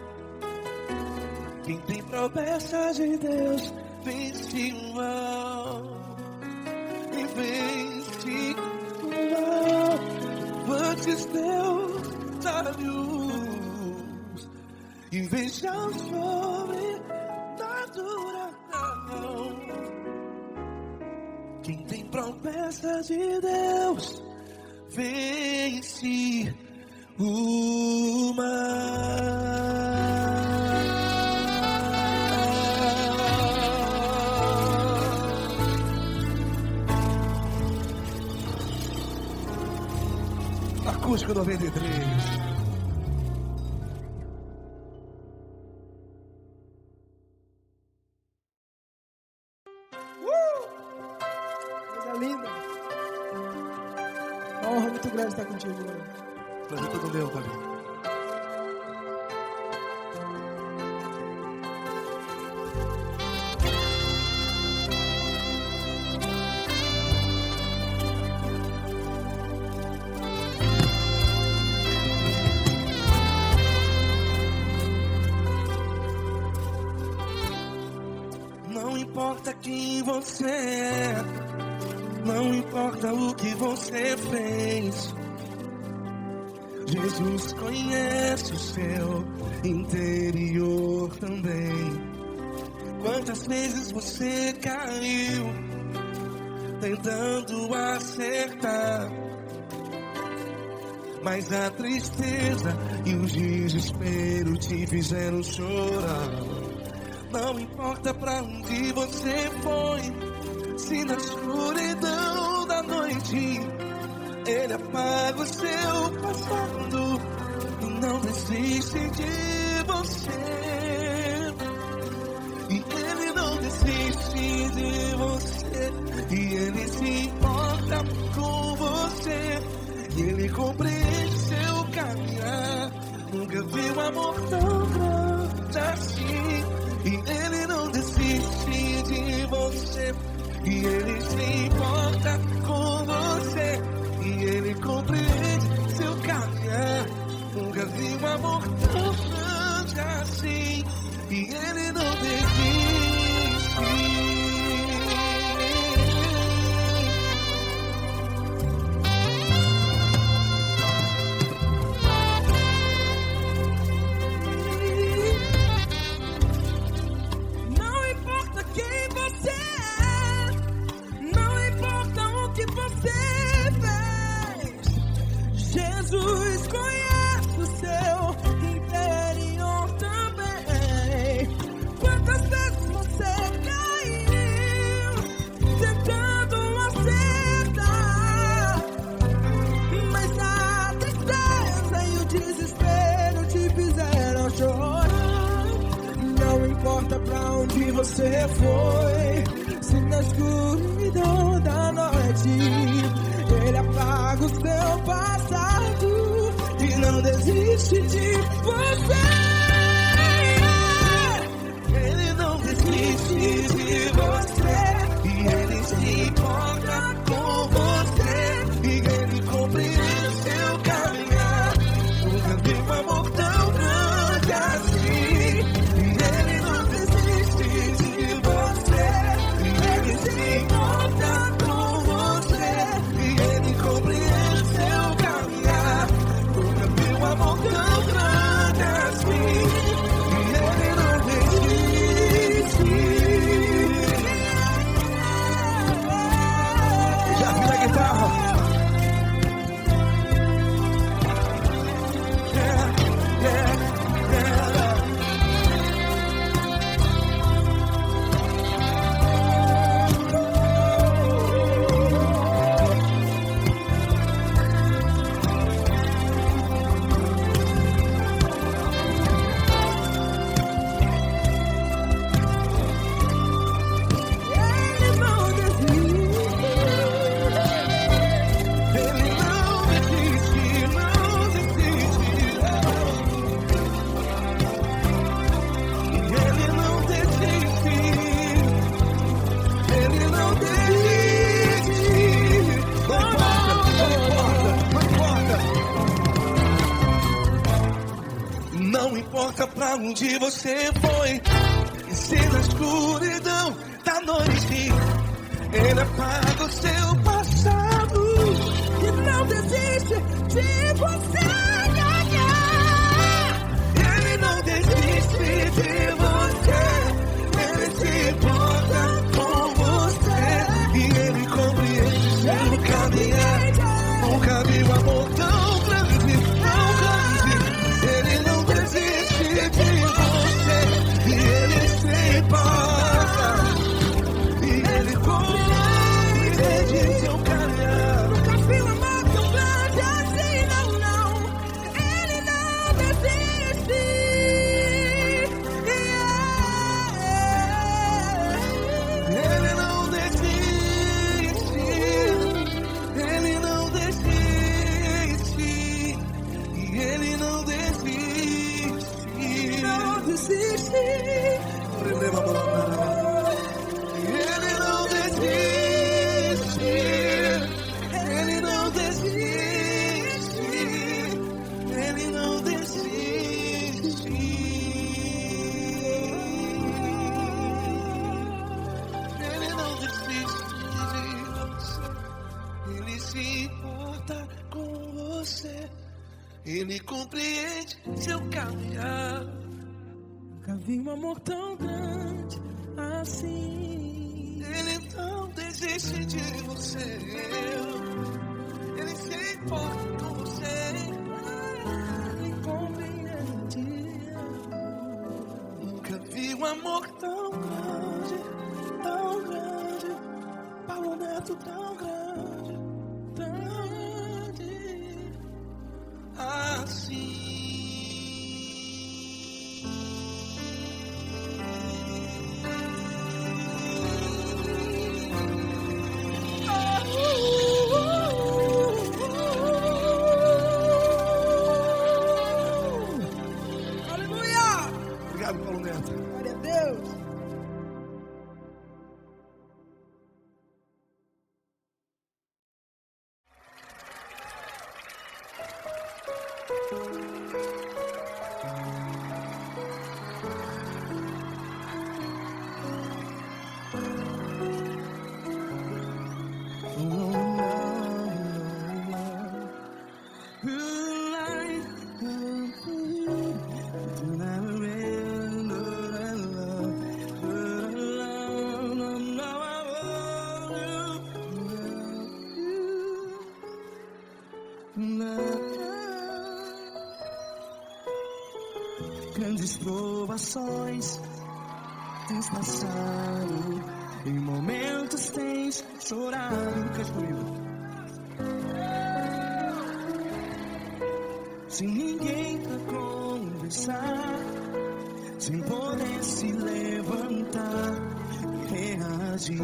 Quem tem promessa de Deus vence o mal. E vence o mal. Levante os teus olhos e veja o sobrenatural. Quem tem promessa de Deus vence o mar. Acústico 93. Coisa linda. Uma honra muito grande estar contigo hoje. Prazer todo meu, Davi. Não importa quem você é, não importa o que você fez, Jesus conhece o seu interior também. Quantas vezes você caiu tentando acertar, mas a tristeza e o desespero te fizeram chorar. Não importa pra onde você foi, se na escuridão da noite Ele apaga o seu passado e não desiste de você. E Ele não desiste de você, e Ele se importa com você, e Ele compreende seu caminhar. Nunca vi um amor tão grande assim. E Ele não desiste de você, e Ele se importa com você, e Ele compreende seu caminhar. Nunca vi um amor tão grande assim. E Ele não desiste. Jesus conhece o seu onde você foi. Se na escuridão da noite Ele apaga o seu passado e não desiste de você. Ele não desiste de você e Ele se importa com você e Ele compreende o seu caminhar. Nunca vi um amor tão grande assim. E Ele não desiste de você e Ele se importa com você e Ele compreende o seu caminhar. Nunca vi um amor tão grande assim. Não importa pra onde você foi, e se na escuridão da noite Ele apaga o seu passado e não desiste de você. Ele não desiste de você, Ele se importa com você e Ele compreende seu caminhar. Nunca vi um amor tão grande, tão grande. Ele não desiste de você e Ele se importa e Ele compreende seu caminhar. Nunca vi um amor tão grande assim, não, não. Ele não desiste. Ele não desiste. Ele não desiste. E Ele não desiste. Não desiste. Ele não desiste. Ele não desiste. Ele não desiste. Ele não desiste de você. Ele se importa com você. Ele compreende seu caminhar. Nunca vi um amor tão grande assim. Ele não desiste de você. Ele se importa com você. Ele compreende. Nunca vi um amor tão grande, tão grande. Paulo Neto tão grande, tão grande assim. Aleluia! Obrigado, Paulo Neto. Glória a Deus. Grandes provações tens passado, em momentos tens chorado. Cante comigo. Sem ninguém pra conversar, sem poder se levantar e reagir.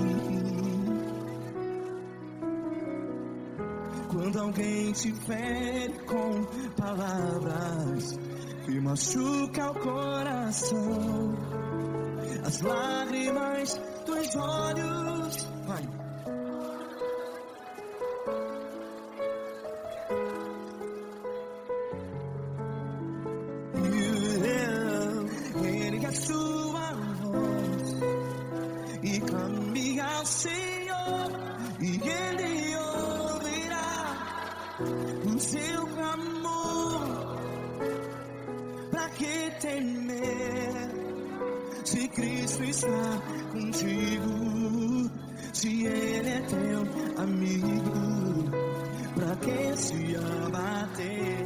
Quando alguém te fere com palavras que machuca o coração, as lágrimas dos olhos, vai. Ergue a sua voz e clame ao Senhor, e Ele ouvirá o seu clamor. Pra que temer, se Cristo está contigo? Se Ele é teu amigo, pra que se abater?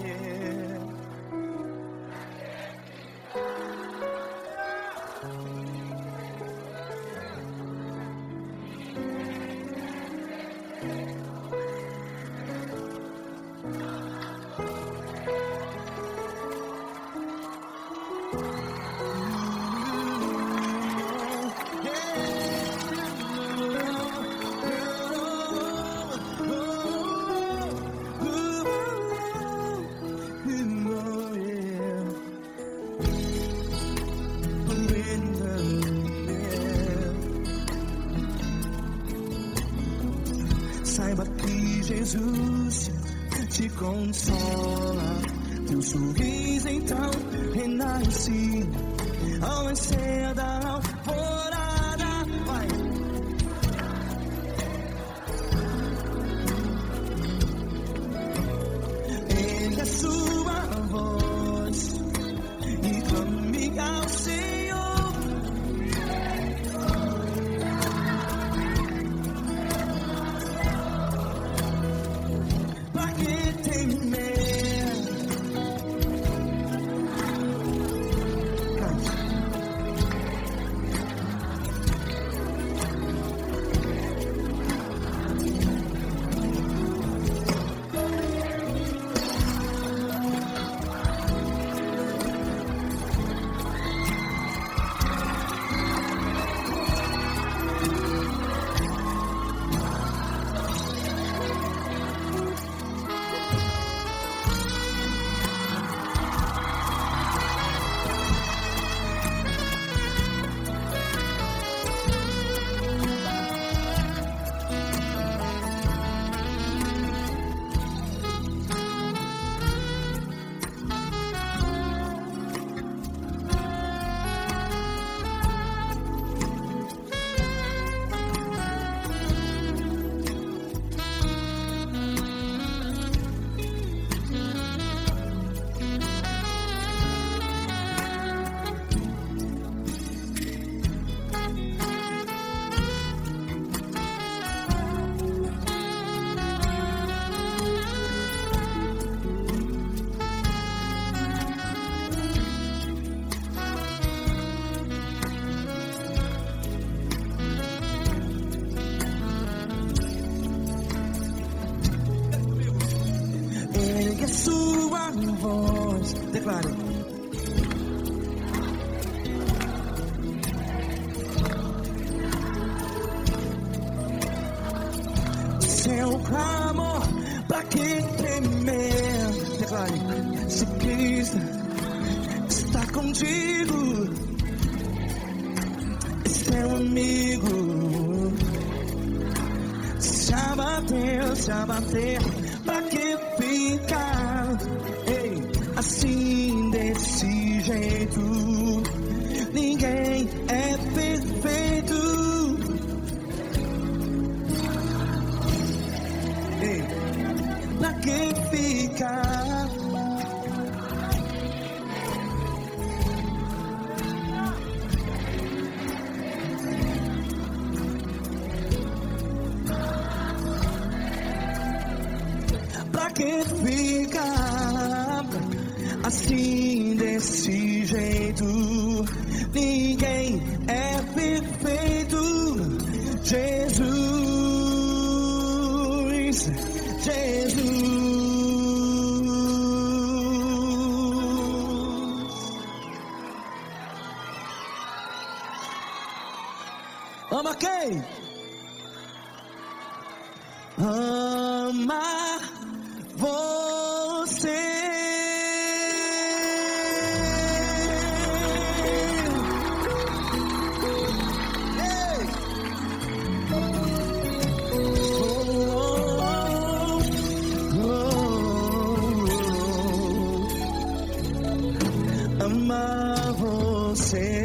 Saiba que Jesus te consola, teu sorriso então renasce ao nascer da alvorada. Vai. Ergue a sua voz e clame ao Senhor. Sua voz, declare. Seu clamor, pra que temer? Declare. Se Cristo está contigo, é seu amigo. Se abater, pra que ficar assim desse jeito? Ninguém é perfeito. Pra que ficar? Pra que ficar assim desse jeito? Ninguém é perfeito. Jesus, Jesus. Amar quem? Amar você. Ei! Amar você.